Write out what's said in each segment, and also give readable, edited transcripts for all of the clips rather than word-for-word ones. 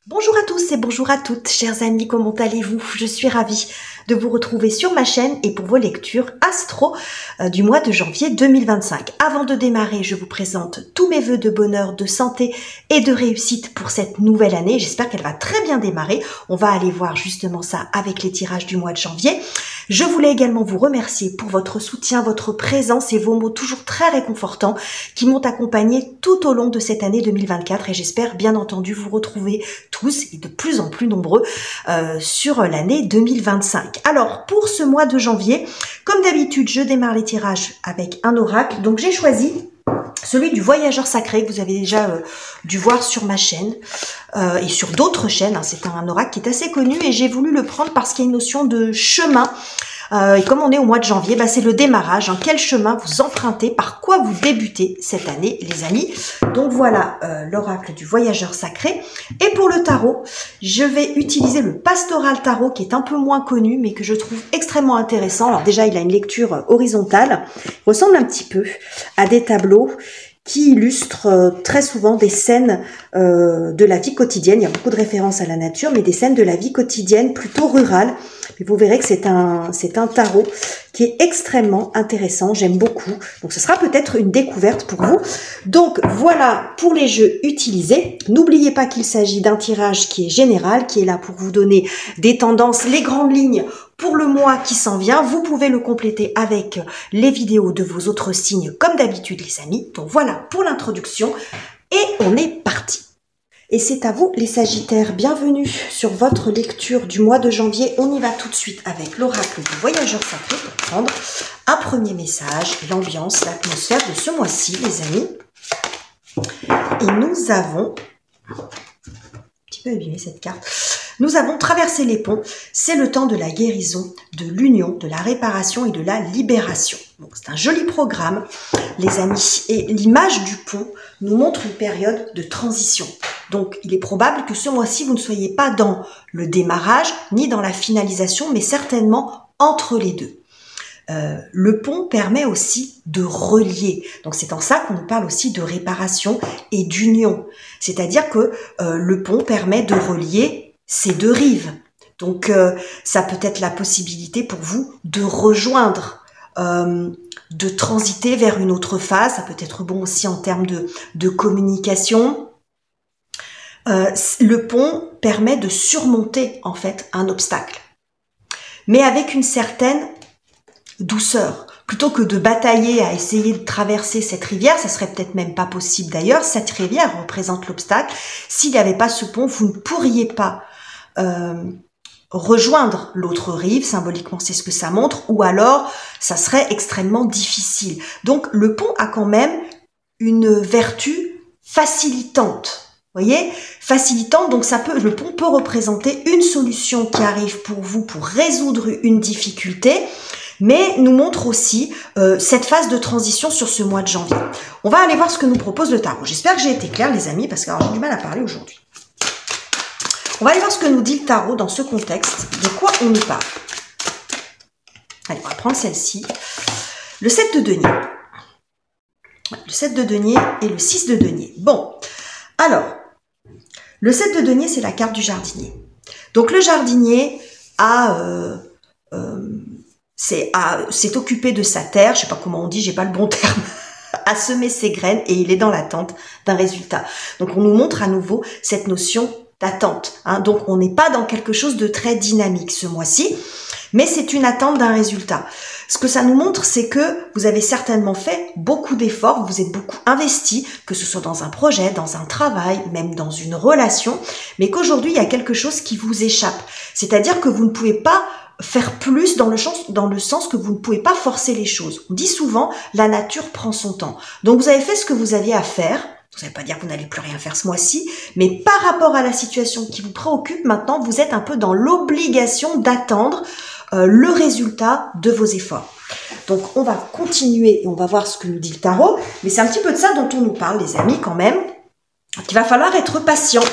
Bonjour à tous et bonjour à toutes, chers amis, comment allez-vous? Je suis ravie de vous retrouver sur ma chaîne et pour vos lectures astro du mois de janvier 2025. Avant de démarrer, je vous présente tous mes vœux de bonheur, de santé et de réussite pour cette nouvelle année. J'espère qu'elle va très bien démarrer. On va aller voir justement ça avec les tirages du mois de janvier. Je voulais également vous remercier pour votre soutien, votre présence et vos mots toujours très réconfortants qui m'ont accompagné tout au long de cette année 2024 et j'espère bien entendu vous retrouver tous et de plus en plus nombreux sur l'année 2025. Alors pour ce mois de janvier, comme d'habitude, je démarre les tirages avec un oracle. Donc j'ai choisi celui du voyageur sacré que vous avez déjà dû voir sur ma chaîne et sur d'autres chaînes. C'est un oracle qui est assez connu et j'ai voulu le prendre parce qu'il y a une notion de chemin. Et comme on est au mois de janvier, c'est le démarrage. Quel chemin vous empruntez, par quoi vous débutez cette année, les amis. Donc voilà l'oracle du voyageur sacré. Et pour le tarot, je vais utiliser le pastoral tarot qui est un peu moins connu, mais que je trouve extrêmement intéressant. Alors déjà, il a une lecture horizontale. Il ressemble un petit peu à des tableaux qui illustrent très souvent des scènes de la vie quotidienne. Il y a beaucoup de références à la nature, mais des scènes de la vie quotidienne plutôt rurale. Mais vous verrez que c'est un tarot qui est extrêmement intéressant. J'aime beaucoup. Donc, ce sera peut-être une découverte pour vous. Donc, voilà pour les jeux utilisés. N'oubliez pas qu'il s'agit d'un tirage qui est général, qui est là pour vous donner des tendances, les grandes lignes pour le mois qui s'en vient. Vous pouvez le compléter avec les vidéos de vos autres signes, comme d'habitude, les amis. Donc, voilà pour l'introduction. Et on est parti. Et c'est à vous les Sagittaires, bienvenue sur votre lecture du mois de janvier. On y va tout de suite avec l'oracle du voyageur sacré pour prendre un premier message, l'ambiance, l'atmosphère de ce mois-ci, les amis. Et nous avons, un petit peu abîmé cette carte, nous avons traversé les ponts, c'est le temps de la guérison, de l'union, de la réparation et de la libération. Donc c'est un joli programme, les amis. Et l'image du pont nous montre une période de transition. Donc il est probable que ce mois-ci, vous ne soyez pas dans le démarrage, ni dans la finalisation, mais certainement entre les deux. Le pont permet aussi de relier. Donc c'est en ça qu'on nous parle aussi de réparation et d'union. C'est-à-dire que le pont permet de relier ces deux rives. Donc ça peut être la possibilité pour vous de rejoindre, de transiter vers une autre phase. Ça peut être bon aussi en termes de communication. Le pont permet de surmonter en fait un obstacle, mais avec une certaine douceur. Plutôt que de batailler à essayer de traverser cette rivière, ça serait peut-être même pas possible d'ailleurs, cette rivière représente l'obstacle. S'il n'y avait pas ce pont, vous ne pourriez pas rejoindre l'autre rive, symboliquement c'est ce que ça montre, ou alors ça serait extrêmement difficile. Donc le pont a quand même une vertu facilitante. Voyez, facilitant, donc le pont peut représenter une solution qui arrive pour vous pour résoudre une difficulté, mais nous montre aussi cette phase de transition sur ce mois de janvier. On va aller voir ce que nous propose le tarot. J'espère que j'ai été claire, les amis, parce que j'ai du mal à parler aujourd'hui. On va aller voir ce que nous dit le tarot dans ce contexte, de quoi on nous parle. Allez, on va prendre celle-ci. Le 7 de denier. Le 7 de denier et le 6 de denier. Bon, alors, le 7 de denier, c'est la carte du jardinier. Donc, le jardinier s'est occupé de sa terre, je sais pas comment on dit, j'ai pas le bon terme, a semé ses graines et il est dans l'attente d'un résultat. Donc, on nous montre à nouveau cette notion d'attente. Donc, on n'est pas dans quelque chose de très dynamique ce mois-ci, mais c'est une attente d'un résultat. Ce que ça nous montre, c'est que vous avez certainement fait beaucoup d'efforts, vous êtes beaucoup investi, que ce soit dans un projet, dans un travail, même dans une relation, mais qu'aujourd'hui, il y a quelque chose qui vous échappe. C'est-à-dire que vous ne pouvez pas faire plus dans le sens que vous ne pouvez pas forcer les choses. On dit souvent, la nature prend son temps. Donc, vous avez fait ce que vous aviez à faire. Ça ne veut pas dire que vous n'allez plus rien faire ce mois-ci, mais par rapport à la situation qui vous préoccupe, maintenant, vous êtes un peu dans l'obligation d'attendre le résultat de vos efforts. Donc, on va continuer et on va voir ce que nous dit le tarot, mais c'est un petit peu de ça dont on nous parle, les amis, quand même. Donc, il va falloir être patient,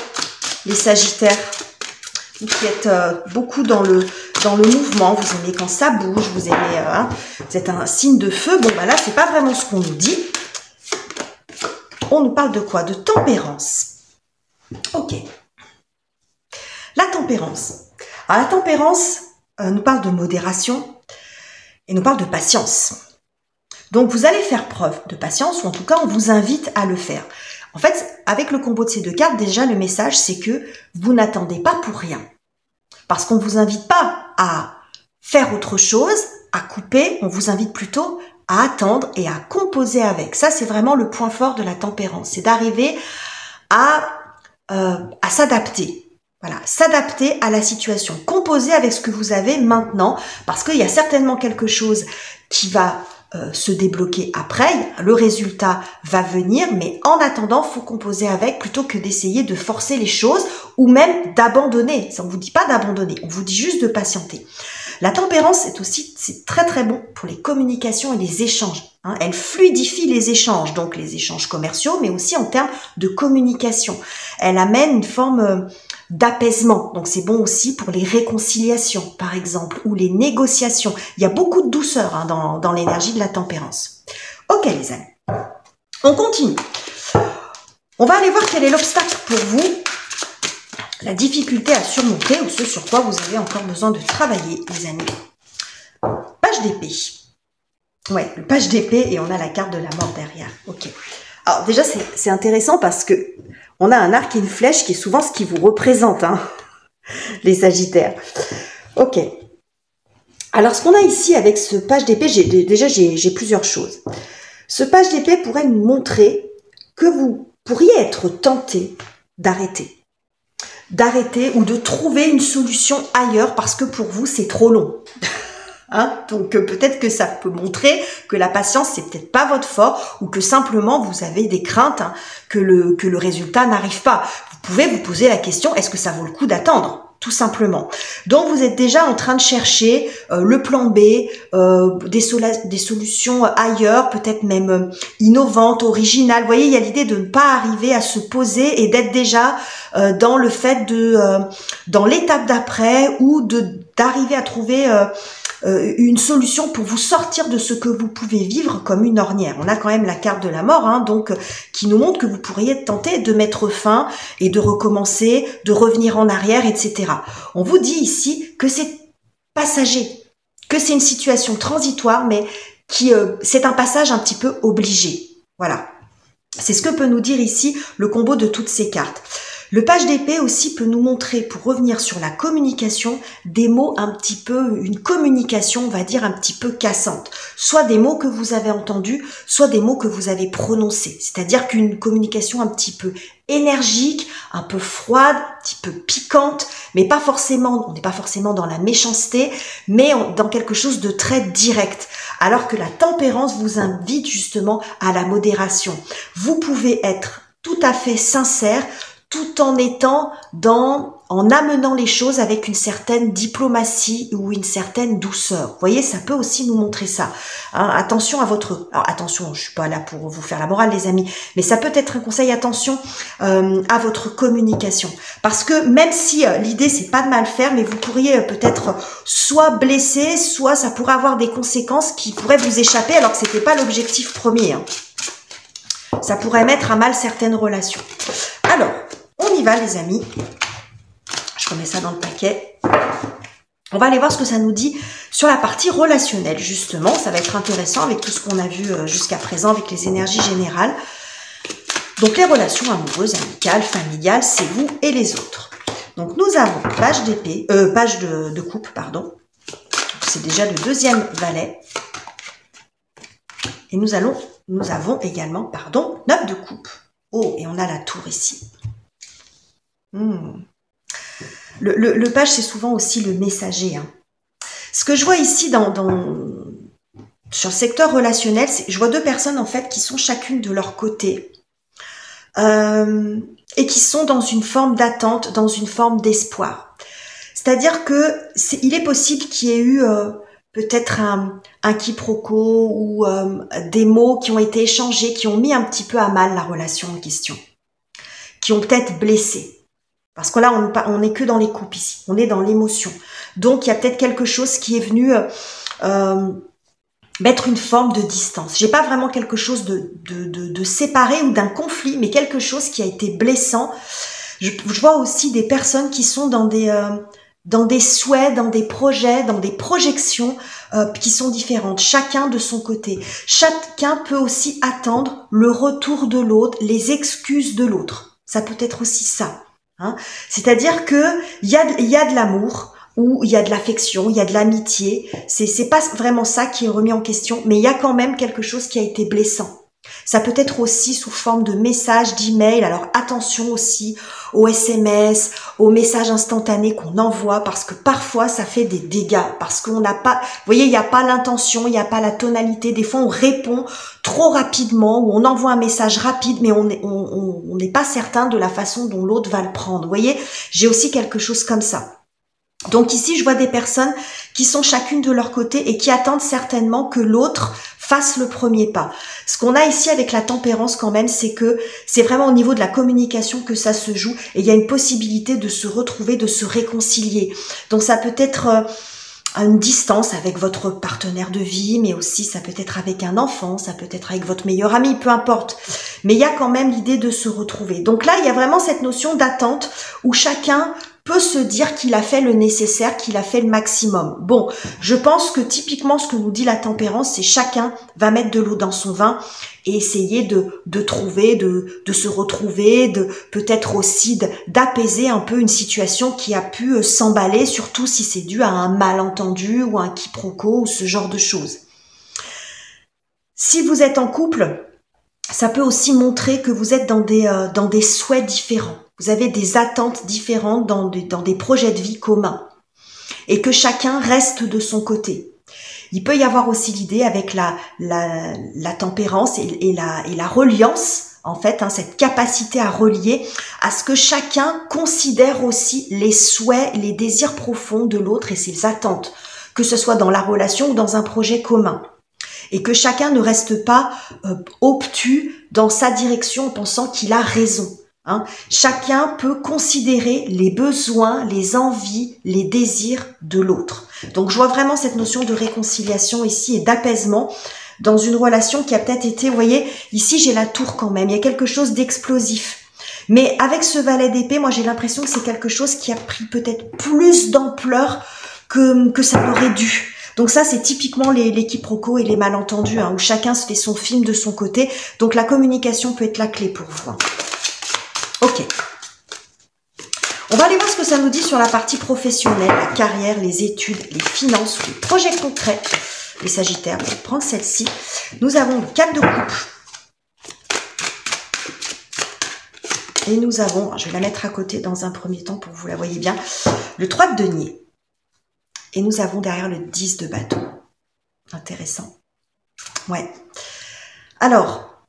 les Sagittaires. Vous qui êtes beaucoup dans le mouvement, vous aimez quand ça bouge, vous aimez, vous êtes un signe de feu. Bon, là, c'est pas vraiment ce qu'on nous dit. On nous parle de quoi? De tempérance. Ok. tempérance. Alors, la tempérance nous parle de modération et nous parle de patience. Donc, vous allez faire preuve de patience, ou en tout cas, on vous invite à le faire. En fait, avec le combo de ces deux cartes, déjà, le message, c'est que vous n'attendez pas pour rien. Parce qu'on ne vous invite pas à faire autre chose, à couper, on vous invite plutôt à attendre et à composer avec. Ça, c'est vraiment le point fort de la tempérance. C'est d'arriver à s'adapter. Voilà, s'adapter à la situation. Composer avec ce que vous avez maintenant, parce qu'il y a certainement quelque chose qui va se débloquer après, le résultat va venir, mais en attendant, faut composer avec plutôt que d'essayer de forcer les choses ou même d'abandonner. Ça, on vous dit pas d'abandonner, on vous dit juste de patienter. La tempérance c'est très très bon pour les communications et les échanges. Hein. Elle fluidifie les échanges, donc les échanges commerciaux, mais aussi en termes de communication. Elle amène une forme d'apaisement. Donc c'est bon aussi pour les réconciliations, par exemple, ou les négociations. Il y a beaucoup de douceur hein, dans l'énergie de la tempérance. Ok les amis, on continue. On va aller voir quel est l'obstacle pour vous, la difficulté à surmonter ou ce sur quoi vous avez encore besoin de travailler, les amis. Page d'épée. Ouais, le page d'épée et on a la carte de la mort derrière. Ok. Alors déjà, c'est intéressant parce que on a un arc et une flèche qui est souvent ce qui vous représente, hein, les Sagittaires. Ok. Alors, ce qu'on a ici avec ce page d'épée, j'ai plusieurs choses. Ce page d'épée pourrait nous montrer que vous pourriez être tenté d'arrêter. D'arrêter ou de trouver une solution ailleurs parce que pour vous, c'est trop long. Hein, donc peut-être que ça peut montrer que la patience c'est peut-être pas votre fort ou que simplement vous avez des craintes hein, que le résultat n'arrive pas. Vous pouvez vous poser la question, est-ce que ça vaut le coup d'attendre? Tout simplement. Donc vous êtes déjà en train de chercher le plan B, des solutions ailleurs, peut-être même innovantes, originales. Vous voyez, il y a l'idée de ne pas arriver à se poser et d'être déjà dans le fait dans l'étape d'après ou d'arriver à trouver une solution pour vous sortir de ce que vous pouvez vivre comme une ornière. On a quand même la carte de la mort, hein, donc qui nous montre que vous pourriez tenter de mettre fin et de recommencer, de revenir en arrière, etc. On vous dit ici que c'est passager, que c'est une situation transitoire, mais c'est un passage un petit peu obligé. Voilà. C'est ce que peut nous dire ici le combo de toutes ces cartes. Le page d'épée aussi peut nous montrer, pour revenir sur la communication, des mots un petit peu, une communication, on va dire, un petit peu cassante. Soit des mots que vous avez entendus, soit des mots que vous avez prononcés. C'est-à-dire qu'une communication un petit peu énergique, un peu froide, un petit peu piquante, mais pas forcément, on n'est pas forcément dans la méchanceté, mais dans quelque chose de très direct. Alors que la tempérance vous invite justement à la modération. Vous pouvez être tout à fait sincère, tout en étant en amenant les choses avec une certaine diplomatie ou une certaine douceur. Vous voyez, ça peut aussi nous montrer ça. Hein, attention à votre... Alors, attention, je suis pas là pour vous faire la morale, les amis, mais ça peut être un conseil, attention à votre communication. Parce que même si l'idée, c'est pas de mal faire, mais vous pourriez peut-être soit blesser, soit ça pourrait avoir des conséquences qui pourraient vous échapper alors que c'était pas l'objectif premier. Hein. Ça pourrait mettre à mal certaines relations. Alors, on y va les amis. Je remets ça dans le paquet. On va aller voir ce que ça nous dit sur la partie relationnelle, justement. Ça va être intéressant avec tout ce qu'on a vu jusqu'à présent, avec les énergies générales. Donc, les relations amoureuses, amicales, familiales, c'est vous et les autres. Donc, nous avons page d'épée, page de coupe, pardon. C'est déjà le deuxième valet. Et nous avons également, pardon, 9 de coupe. Oh, et on a la tour ici. Le page, c'est souvent aussi le messager. Hein. Ce que je vois ici sur le secteur relationnel, je vois deux personnes en fait qui sont chacune de leur côté et qui sont dans une forme d'attente, dans une forme d'espoir. C'est-à-dire que il est possible qu'il y ait eu peut-être un quiproquo ou des mots qui ont été échangés, qui ont mis un petit peu à mal la relation en question, qui ont peut-être blessé. Parce que là, on n'est que dans les coupes ici, on est dans l'émotion. Donc, il y a peut-être quelque chose qui est venu mettre une forme de distance. J'ai pas vraiment quelque chose de séparé ou d'un conflit, mais quelque chose qui a été blessant. Je vois aussi des personnes qui sont dans des souhaits, dans des projets, dans des projections qui sont différentes, chacun de son côté. Chacun peut aussi attendre le retour de l'autre, les excuses de l'autre. Ça peut être aussi ça. Hein. C'est-à-dire que il y a de l'amour, ou il y a de l'affection, il y a de l'amitié. C'est pas vraiment ça qui est remis en question, mais il y a quand même quelque chose qui a été blessant. Ça peut être aussi sous forme de messages, d'emails. Alors attention aussi aux SMS, aux messages instantanés qu'on envoie parce que parfois ça fait des dégâts. Parce qu'on n'a pas, vous voyez, il n'y a pas l'intention, il n'y a pas la tonalité. Des fois on répond trop rapidement ou on envoie un message rapide, mais on n'est pas certain de la façon dont l'autre va le prendre. Vous voyez, j'ai aussi quelque chose comme ça. Donc ici, je vois des personnes qui sont chacune de leur côté et qui attendent certainement que l'autre fasse le premier pas. Ce qu'on a ici avec la tempérance quand même, c'est que c'est vraiment au niveau de la communication que ça se joue et il y a une possibilité de se retrouver, de se réconcilier. Donc ça peut être à une distance avec votre partenaire de vie, mais aussi ça peut être avec un enfant, ça peut être avec votre meilleur ami, peu importe. Mais il y a quand même l'idée de se retrouver. Donc là, il y a vraiment cette notion d'attente où chacun peut se dire qu'il a fait le nécessaire, qu'il a fait le maximum. Bon, je pense que typiquement ce que nous dit la tempérance, c'est chacun va mettre de l'eau dans son vin et essayer de trouver, de se retrouver, de peut-être aussi d'apaiser un peu une situation qui a pu s'emballer, surtout si c'est dû à un malentendu ou un quiproquo ou ce genre de choses. Si vous êtes en couple, ça peut aussi montrer que vous êtes dans des souhaits différents. Vous avez des attentes différentes dans des projets de vie communs et que chacun reste de son côté. Il peut y avoir aussi l'idée avec la tempérance et la reliance, en fait, hein, cette capacité à relier, à ce que chacun considère aussi les souhaits, les désirs profonds de l'autre et ses attentes, que ce soit dans la relation ou dans un projet commun. Et que chacun ne reste pas obtus dans sa direction en pensant qu'il a raison. Hein. Chacun peut considérer les besoins, les envies, les désirs de l'autre. Donc je vois vraiment cette notion de réconciliation ici et d'apaisement dans une relation qui a peut-être été, vous voyez, ici j'ai la tour quand même, il y a quelque chose d'explosif. Mais avec ce valet d'épée, moi j'ai l'impression que c'est quelque chose qui a pris peut-être plus d'ampleur que ça n'aurait dû. Donc ça, c'est typiquement les quiproquos et les malentendus, hein, où chacun se fait son film de son côté. Donc la communication peut être la clé pour vous. Hein. Ok. On va aller voir ce que ça nous dit sur la partie professionnelle, la carrière, les études, les finances, les projets concrets. Les Sagittaires, on va prendre celle-ci. Nous avons le 4 de coupe. Et nous avons, je vais la mettre à côté dans un premier temps pour que vous la voyez bien, le 3 de denier. Et nous avons derrière le 10 de bâton. Intéressant. Ouais. Alors,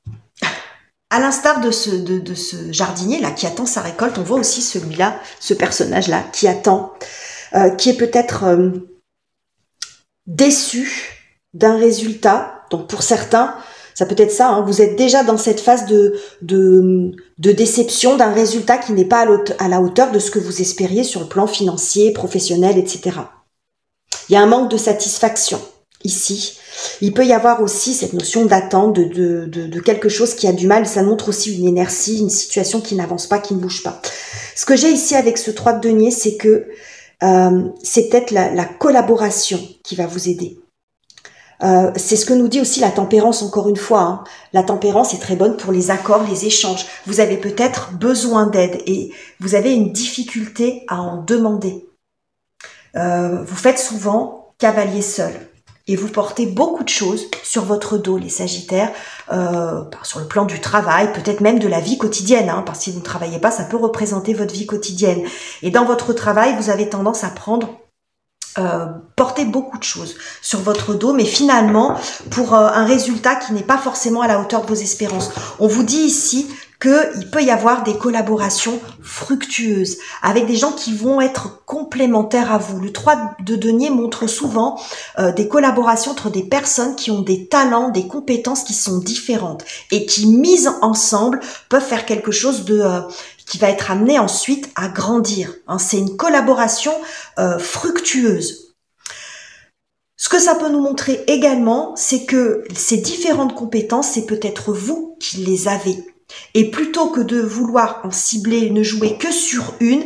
à l'instar de ce jardinier-là qui attend sa récolte, on voit aussi celui-là, ce personnage-là qui attend, qui est peut-être déçu d'un résultat. Donc pour certains, ça peut être ça, hein, vous êtes déjà dans cette phase de déception d'un résultat qui n'est pas à la hauteur de ce que vous espériez sur le plan financier, professionnel, etc. Il y a un manque de satisfaction ici. Il peut y avoir aussi cette notion d'attente de quelque chose qui a du mal. Ça montre aussi une inertie, une situation qui n'avance pas, qui ne bouge pas. Ce que j'ai ici avec ce 3 de denier, c'est que c'est peut-être la collaboration qui va vous aider. C'est ce que nous dit aussi la tempérance, encore une fois. Hein. La tempérance est très bonne pour les accords, les échanges. Vous avez peut-être besoin d'aide et vous avez une difficulté à en demander. Vous faites souvent cavalier seul et vous portez beaucoup de choses sur votre dos, les Sagittaires, sur le plan du travail, peut-être même de la vie quotidienne, hein, parce que si vous ne travaillez pas, ça peut représenter votre vie quotidienne. Et dans votre travail, vous avez tendance à porter beaucoup de choses sur votre dos, mais finalement, pour un résultat qui n'est pas forcément à la hauteur de vos espérances. On vous dit ici qu'il peut y avoir des collaborations fructueuses avec des gens qui vont être complémentaires à vous. Le 3 de denier montre souvent des collaborations entre des personnes qui ont des talents, des compétences qui sont différentes et qui, mises ensemble, peuvent faire quelque chose qui va être amené ensuite à grandir. Hein, c'est une collaboration fructueuse. Ce que ça peut nous montrer également, c'est que ces différentes compétences, c'est peut-être vous qui les avez. Et plutôt que de vouloir en cibler, ne jouer que sur une,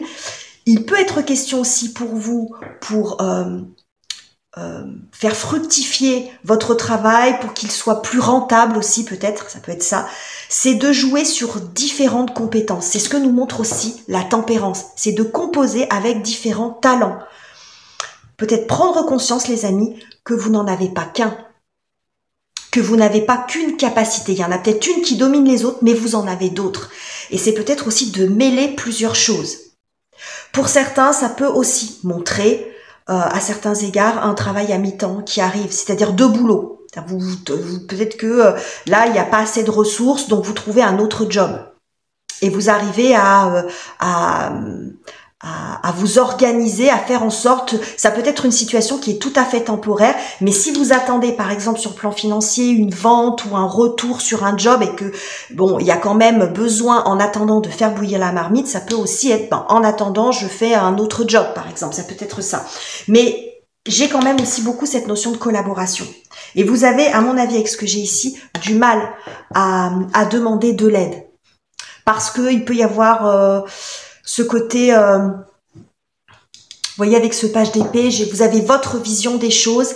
il peut être question aussi pour vous, pour faire fructifier votre travail, pour qu'il soit plus rentable aussi peut-être, ça peut être ça, c'est de jouer sur différentes compétences. C'est ce que nous montre aussi la tempérance, c'est de composer avec différents talents. Peut-être prendre conscience, les amis, que vous n'en avez pas qu'un, que vous n'avez pas qu'une capacité. Il y en a peut-être une qui domine les autres, mais vous en avez d'autres. Et c'est peut-être aussi de mêler plusieurs choses. Pour certains, ça peut aussi montrer à certains égards un travail à mi-temps qui arrive, c'est-à-dire deux boulots. Peut-être que là, il n'y a pas assez de ressources, donc vous trouvez un autre job. Et vous arrivez à vous organiser, à faire en sorte, ça peut être une situation qui est tout à fait temporaire, mais si vous attendez par exemple sur le plan financier une vente ou un retour sur un job et que bon, il y a quand même besoin en attendant de faire bouillir la marmite, ça peut aussi être en attendant je fais un autre job par exemple, ça peut être ça. Mais j'ai quand même aussi beaucoup cette notion de collaboration. Et vous avez, à mon avis, avec ce que j'ai ici, du mal à demander de l'aide. Parce qu'il peut y avoir ce côté, vous voyez, avec ce page d'épée, vous avez votre vision des choses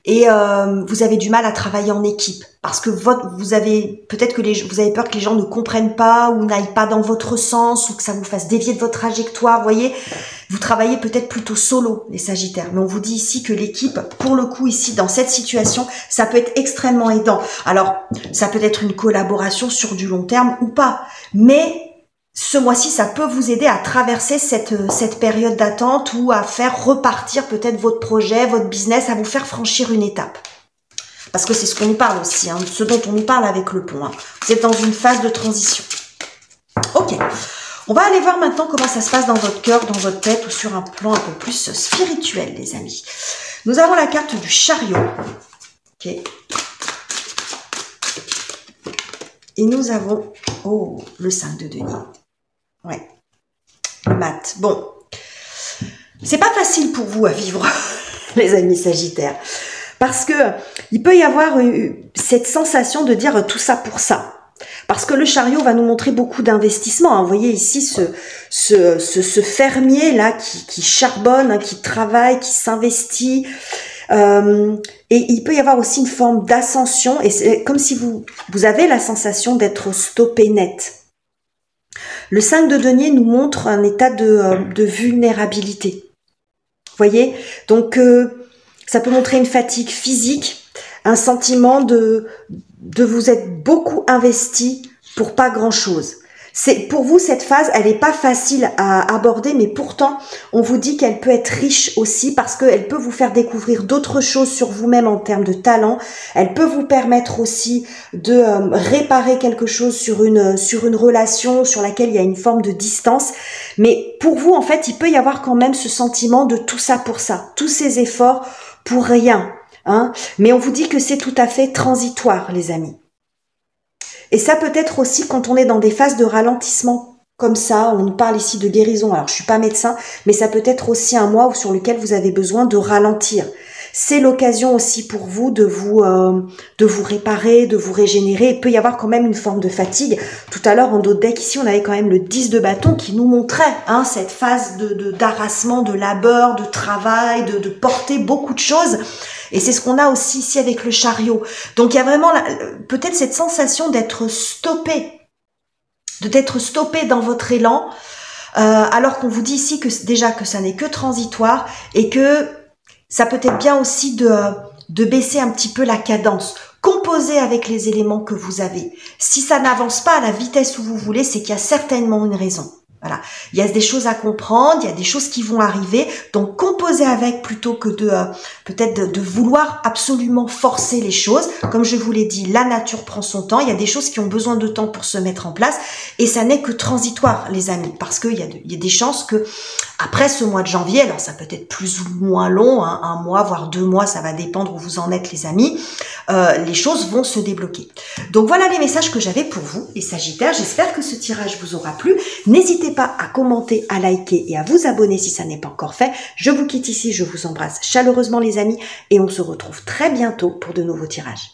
et vous avez du mal à travailler en équipe parce que vous avez peut-être que vous avez peur que les gens ne comprennent pas ou n'aillent pas dans votre sens ou que ça vous fasse dévier de votre trajectoire. Vous voyez, vous travaillez peut-être plutôt solo, les Sagittaires, mais on vous dit ici que l'équipe, pour le coup ici dans cette situation, ça peut être extrêmement aidant. Alors, ça peut être une collaboration sur du long terme ou pas, mais ce mois-ci, ça peut vous aider à traverser cette période d'attente ou à faire repartir peut-être votre projet, votre business, à vous faire franchir une étape. Parce que c'est ce qu'on nous parle aussi, hein, ce dont on nous parle avec le pont. Hein. Vous êtes dans une phase de transition. Ok, on va aller voir maintenant comment ça se passe dans votre cœur, dans votre tête ou sur un plan un peu plus spirituel, les amis. Nous avons la carte du chariot. Ok. Et nous avons, oh, le 5 de denier. Ouais, le mat. Bon, c'est pas facile pour vous à vivre, les amis Sagittaires, parce que il peut y avoir cette sensation de dire tout ça pour ça. Parce que le chariot va nous montrer beaucoup d'investissement. Hein. Vous voyez ici ce fermier là qui charbonne, hein, qui travaille, qui s'investit. Et il peut y avoir aussi une forme d'ascension. Et c'est comme si vous avez la sensation d'être stoppé net. Le 5 de denier nous montre un état de vulnérabilité. Vous voyez? Donc, ça peut montrer une fatigue physique, un sentiment de vous être beaucoup investi pour pas grand-chose. Pour vous, cette phase, elle n'est pas facile à aborder, mais pourtant, on vous dit qu'elle peut être riche aussi parce qu'elle peut vous faire découvrir d'autres choses sur vous-même en termes de talent. Elle peut vous permettre aussi de réparer quelque chose sur une relation sur laquelle il y a une forme de distance. Mais pour vous, en fait, il peut y avoir quand même ce sentiment de tout ça pour ça, tous ces efforts pour rien. Hein. Mais on vous dit que c'est tout à fait transitoire, les amis. Et ça peut être aussi quand on est dans des phases de ralentissement comme ça, on nous parle ici de guérison. Alors je suis pas médecin, mais ça peut être aussi un mois sur lequel vous avez besoin de ralentir. C'est l'occasion aussi pour vous de vous réparer, de vous régénérer. Il peut y avoir quand même une forme de fatigue. Tout à l'heure en dos de deck ici, on avait quand même le 10 de bâton qui nous montrait hein, cette phase d'arrassement, de labeur, de travail, de porter beaucoup de choses. Et c'est ce qu'on a aussi ici avec le chariot. Donc il y a vraiment peut-être cette sensation d'être stoppé, dans votre élan, alors qu'on vous dit ici que déjà que ça n'est que transitoire et que ça peut être bien aussi de baisser un petit peu la cadence. Composez avec les éléments que vous avez. Si ça n'avance pas à la vitesse où vous voulez, c'est qu'il y a certainement une raison. Voilà, il y a des choses à comprendre, il y a des choses qui vont arriver, donc composez avec plutôt que peut-être de vouloir absolument forcer les choses. Comme je vous l'ai dit, la nature prend son temps, il y a des choses qui ont besoin de temps pour se mettre en place et ça n'est que transitoire, les amis, parce qu'il y a des chances que après ce mois de janvier, alors ça peut être plus ou moins long, hein, 1 mois, voire 2 mois, ça va dépendre où vous en êtes, les amis, les choses vont se débloquer. Donc voilà les messages que j'avais pour vous, les Sagittaires. J'espère que ce tirage vous aura plu. N'hésitez pas à commenter, à liker et à vous abonner si ça n'est pas encore fait. Je vous quitte ici, je vous embrasse chaleureusement les amis et on se retrouve très bientôt pour de nouveaux tirages.